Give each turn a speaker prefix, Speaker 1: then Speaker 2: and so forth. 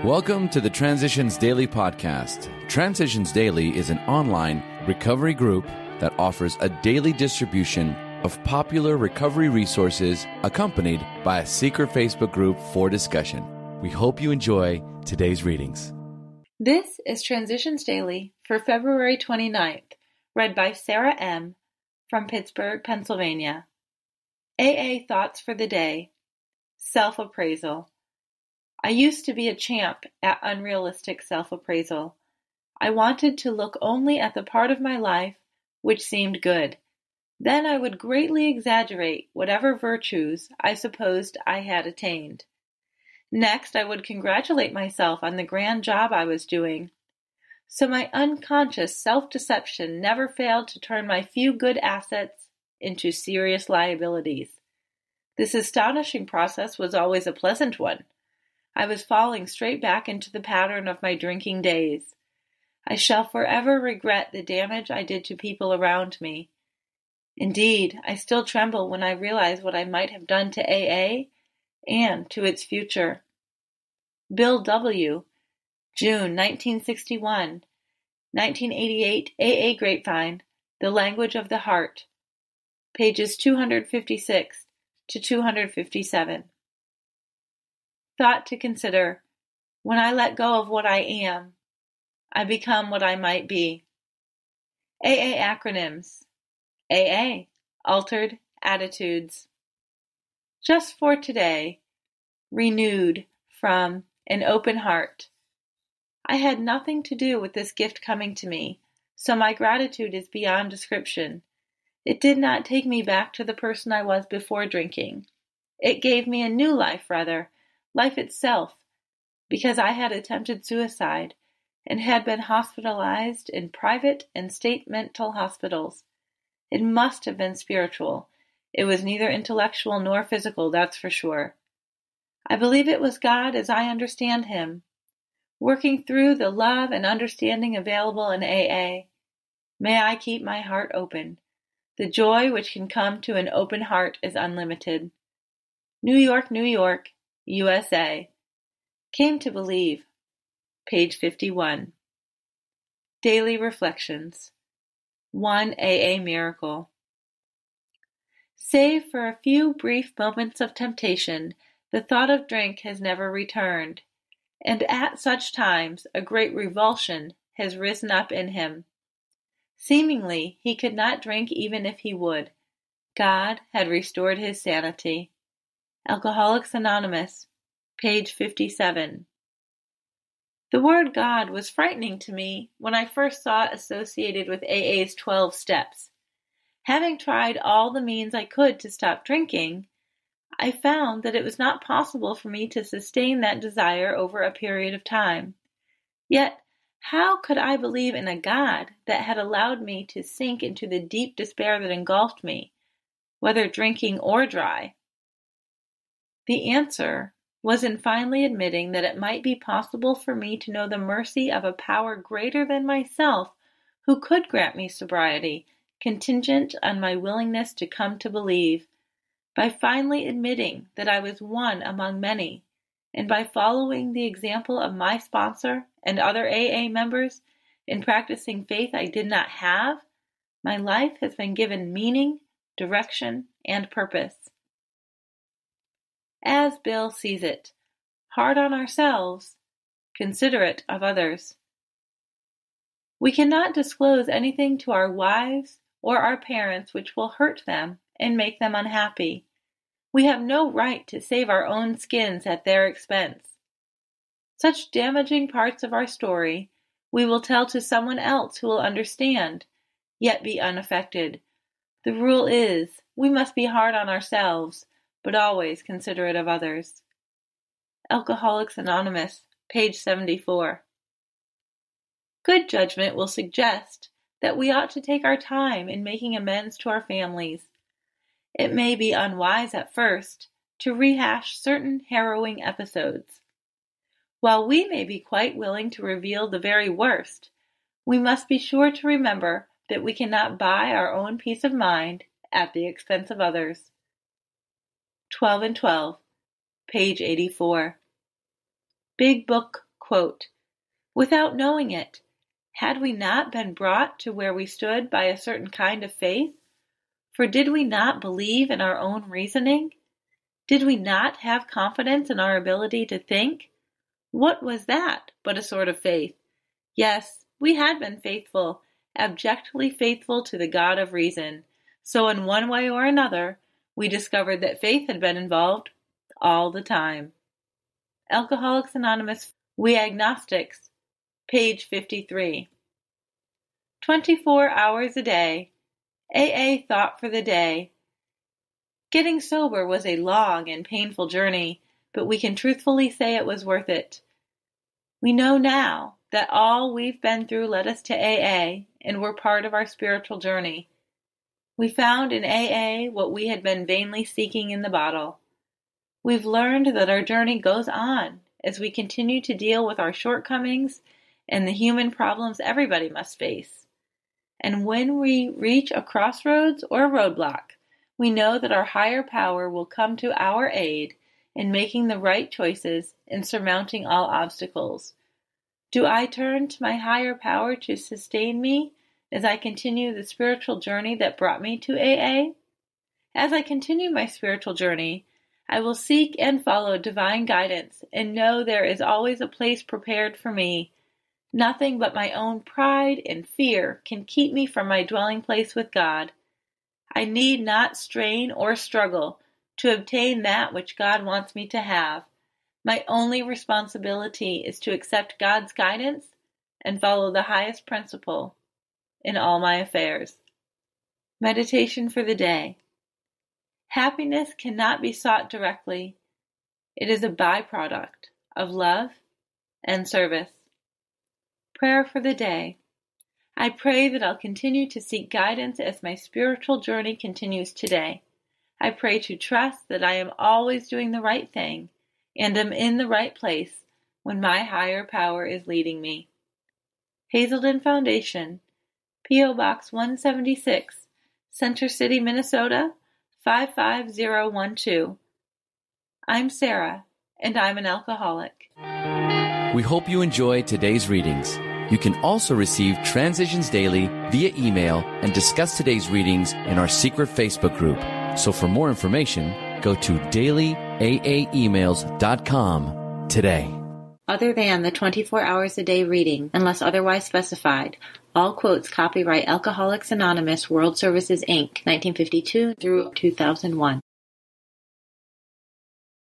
Speaker 1: Welcome to the Transitions Daily podcast. Transitions Daily is an online recovery group that offers a daily distribution of popular recovery resources accompanied by a secret Facebook group for discussion. We hope you enjoy today's readings.
Speaker 2: This is Transitions Daily for February 29th, read by Sarah M. from Pittsburgh, Pennsylvania. AA Thoughts for the Day. Self-appraisal. I used to be a champ at unrealistic self-appraisal. I wanted to look only at the part of my life which seemed good. Then I would greatly exaggerate whatever virtues I supposed I had attained. Next, I would congratulate myself on the grand job I was doing. So my unconscious self-deception never failed to turn my few good assets into serious liabilities. This astonishing process was always a pleasant one. I was falling straight back into the pattern of my drinking days. I shall forever regret the damage I did to people around me. Indeed, I still tremble when I realize what I might have done to AA and to its future. Bill W., June 1961, 1988 AA Grapevine, The Language of the Heart, pages 256 to 257. Thought to consider: when I let go of what I am, I become what I might be. AA acronyms. AA, Altered Attitudes. Just for today, renewed from an open heart. I had nothing to do with this gift coming to me, so my gratitude is beyond description. It did not take me back to the person I was before drinking. It gave me a new life, rather, life itself, because I had attempted suicide and had been hospitalized in private and state mental hospitals. It must have been spiritual. It was neither intellectual nor physical, that's for sure. I believe it was God as I understand Him, working through the love and understanding available in AA. May I keep my heart open. The joy which can come to an open heart is unlimited. New York, New York, USA. Came to believe. Page 51. Daily Reflections. One AA Miracle. Save for a few brief moments of temptation, the thought of drink has never returned, and at such times a great revulsion has risen up in him. Seemingly he could not drink even if he would. God had restored his sanity. Alcoholics Anonymous, page 57. The word God was frightening to me when I first saw it associated with AA's 12 steps. Having tried all the means I could to stop drinking, I found that it was not possible for me to sustain that desire over a period of time. Yet, how could I believe in a God that had allowed me to sink into the deep despair that engulfed me, whether drinking or dry? The answer was in finally admitting that it might be possible for me to know the mercy of a power greater than myself who could grant me sobriety, contingent on my willingness to come to believe. By finally admitting that I was one among many, and by following the example of my sponsor and other AA members in practicing faith I did not have, my life has been given meaning, direction, and purpose. As Bill sees it, hard on ourselves, considerate of others. We cannot disclose anything to our wives or our parents which will hurt them and make them unhappy. We have no right to save our own skins at their expense. Such damaging parts of our story we will tell to someone else who will understand, yet be unaffected. The rule is, we must be hard on ourselves, but always considerate of others. Alcoholics Anonymous, page 74. Good judgment will suggest that we ought to take our time in making amends to our families. It may be unwise at first to rehash certain harrowing episodes. While we may be quite willing to reveal the very worst, we must be sure to remember that we cannot buy our own peace of mind at the expense of others. 12 and 12, page 84. Big Book Quote, "Without knowing it, had we not been brought to where we stood by a certain kind of faith? For did we not believe in our own reasoning? Did we not have confidence in our ability to think? What was that but a sort of faith? Yes, we had been faithful, abjectly faithful to the God of reason. So in one way or another, we discovered that faith had been involved all the time." Alcoholics Anonymous, We Agnostics, page 53. 24 hours a day. AA thought for the day. Getting sober was a long and painful journey, but we can truthfully say it was worth it. We know now that all we've been through led us to AA and were part of our spiritual journey. We found in AA what we had been vainly seeking in the bottle. We've learned that our journey goes on as we continue to deal with our shortcomings and the human problems everybody must face. And when we reach a crossroads or a roadblock, we know that our higher power will come to our aid in making the right choices and surmounting all obstacles. Do I turn to my higher power to sustain me as I continue the spiritual journey that brought me to AA? As I continue my spiritual journey, I will seek and follow divine guidance and know there is always a place prepared for me. Nothing but my own pride and fear can keep me from my dwelling place with God. I need not strain or struggle to obtain that which God wants me to have. My only responsibility is to accept God's guidance and follow the highest principle in all my affairs. Meditation for the day. Happiness cannot be sought directly. It is a byproduct of love and service. Prayer for the day. I pray that I'll continue to seek guidance as my spiritual journey continues today. I pray to trust that I am always doing the right thing and am in the right place when my higher power is leading me. Hazelden Foundation, P.O. Box 176, Center City, Minnesota, 55012. I'm Sarah, and I'm an alcoholic.
Speaker 1: We hope you enjoyed today's readings. You can also receive Transitions Daily via email and discuss today's readings in our secret Facebook group. So for more information, go to dailyaaemails.com today.
Speaker 2: Other than the 24 hours a day reading, unless otherwise specified, all quotes copyright Alcoholics Anonymous World Services, Inc., 1952 through 2001.